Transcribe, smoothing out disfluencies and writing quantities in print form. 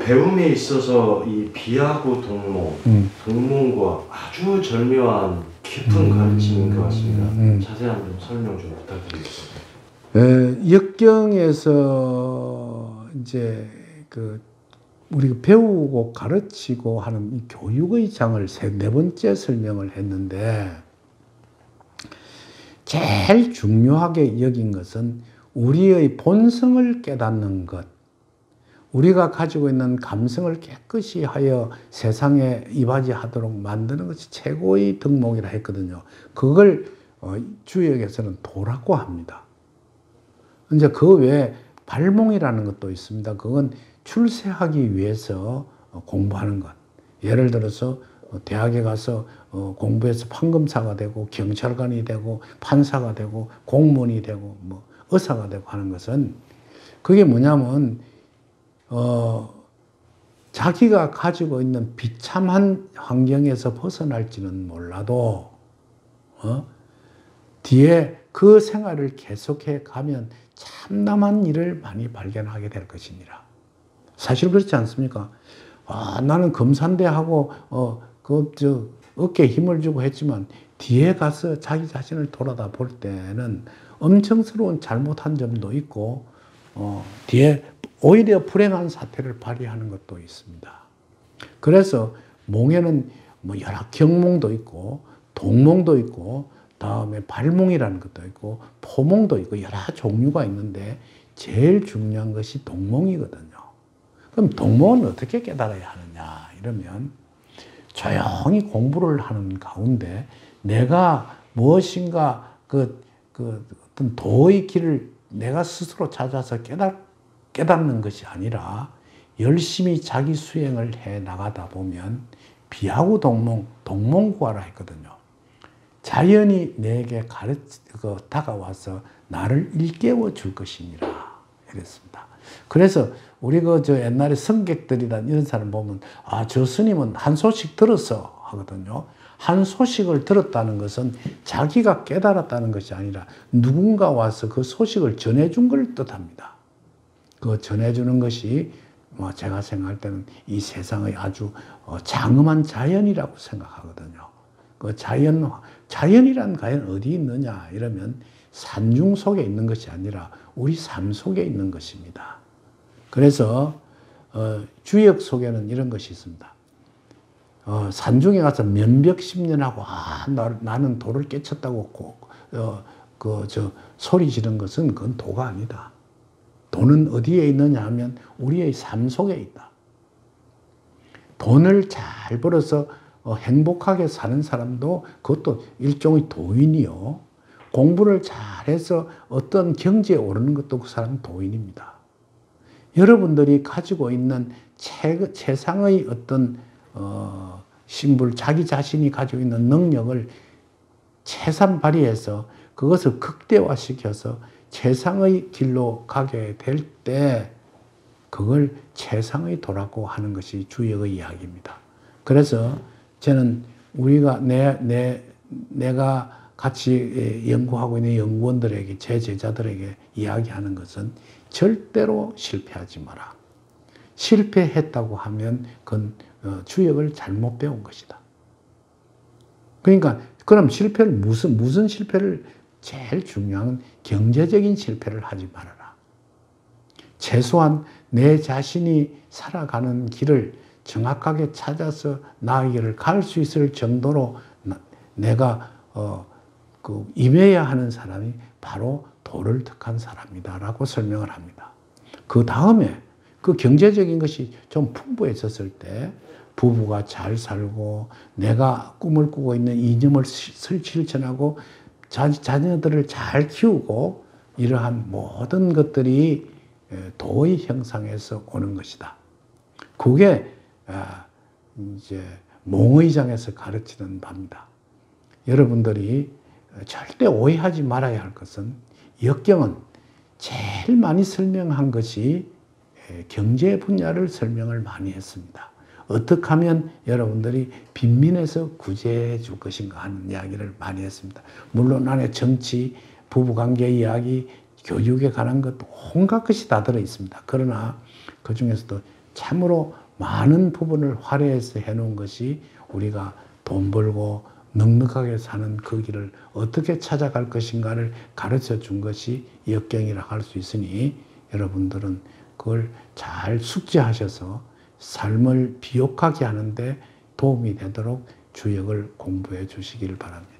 배움에 있어서 이 비하고 동몽, 동몽과 아주 절묘한 깊은 가르침인 것 같습니다. 자세한 좀 설명 좀 부탁드리겠습니다. 역경에서 이제 우리가 배우고 가르치고 하는 이 교육의 장을 네 번째 설명을 했는데, 제일 중요하게 여긴 것은 우리의 본성을 깨닫는 것, 우리가 가지고 있는 감성을 깨끗이 하여 세상에 이바지하도록 만드는 것이 최고의 덕목이라 했거든요. 그걸 주역에서는 도라고 합니다. 이제 그 외에 발몽이라는 것도 있습니다. 그건 출세하기 위해서 공부하는 것. 예를 들어서 대학에 가서 공부해서 판검사가 되고 경찰관이 되고 판사가 되고 공무원이 되고 뭐 의사가 되고 하는 것은, 그게 뭐냐면 자기가 가지고 있는 비참한 환경에서 벗어날지는 몰라도 뒤에 그 생활을 계속해 가면 참담한 일을 많이 발견하게 될 것이니라. 사실 그렇지 않습니까? 나는 검사인데 하고 어깨에 힘을 주고 했지만 뒤에 가서 자기 자신을 돌아다 볼 때는 엄청스러운 잘못한 점도 있고 뒤에 오히려 불행한 사태를 발휘하는 것도 있습니다. 그래서 몽에는 뭐 여러 경몽도 있고 동몽도 있고 다음에 발몽이라는 것도 있고 포몽도 있고 여러 종류가 있는데 제일 중요한 것이 동몽이거든요. 그럼 동몽은 어떻게 깨달아야 하느냐 이러면, 조용히 공부를 하는 가운데 내가 무엇인가 어떤 도의 길을 내가 스스로 찾아서 깨닫는 것이 아니라 열심히 자기 수행을 해 나가다 보면 비하고 동몽구하라 했거든요. 자연이 내게 다가와서 나를 일깨워 줄 것이니라 이랬습니다. 그래서 우리 옛날에 성객들이나 이런 사람 보면 저 스님은 한 소식 들었어 하거든요. 한 소식을 들었다는 것은 자기가 깨달았다는 것이 아니라 누군가 와서 그 소식을 전해준 걸 뜻합니다. 그 전해주는 것이 제가 생각할 때는 이 세상의 아주 장엄한 자연이라고 생각하거든요. 그 자연이란 과연 어디 있느냐 이러면 산중 속에 있는 것이 아니라 우리 삶 속에 있는 것입니다. 그래서 주역 속에는 이런 것이 있습니다. 산중에 가서 면벽심련하고 나는 도를 깨쳤다고 소리 지른 것은 그건 도가 아니다. 도는 어디에 있느냐 하면 우리의 삶 속에 있다. 돈을 잘 벌어서 행복하게 사는 사람도 그것도 일종의 도인이요. 공부를 잘해서 어떤 경지에 오르는 것도 그 사람은 도인입니다. 여러분들이 가지고 있는 최상의 어떤 신불, 자기 자신이 가지고 있는 능력을 최선 발휘해서 그것을 극대화시켜서 최상의 길로 가게 될 때 그걸 최상의 도라고 하는 것이 주역의 이야기입니다. 그래서 저는 우리가 내가 같이 연구하고 있는 연구원들에게, 제 제자들에게 이야기하는 것은 절대로 실패하지 마라. 실패했다고 하면 그건 주역을 잘못 배운 것이다. 그러니까 그럼 실패를 무슨 실패를, 제일 중요한 경제적인 실패를 하지 말아라. 최소한 내 자신이 살아가는 길을 정확하게 찾아서 나의 길을 갈 수 있을 정도로 내가 임해야 하는 사람이 바로 도를 득한 사람이다라고 설명을 합니다. 그 다음에 그 경제적인 것이 좀 풍부해졌을 때 부부가 잘 살고 내가 꿈을 꾸고 있는 이념을 실천하고 자녀들을 잘 키우고 이러한 모든 것들이 도의 형상에서 오는 것이다. 그게 이제 몽의장에서 가르치는 바입니다. 여러분들이 절대 오해하지 말아야 할 것은, 역경은 제일 많이 설명한 것이 경제 분야를 설명을 많이 했습니다. 어떻게 하면 여러분들이 빈민에서 구제해 줄 것인가 하는 이야기를 많이 했습니다. 물론 안에 정치, 부부관계 이야기, 교육에 관한 것 온갖 것이 다 들어 있습니다. 그러나 그 중에서도 참으로 많은 부분을 활용해서 해놓은 것이 우리가 돈 벌고 넉넉하게 사는 그 길을 어떻게 찾아갈 것인가를 가르쳐 준 것이 역경이라 할 수 있으니 여러분들은 그걸 잘 숙지하셔서 삶을 비옥하게 하는데 도움이 되도록 주역을 공부해 주시길 바랍니다.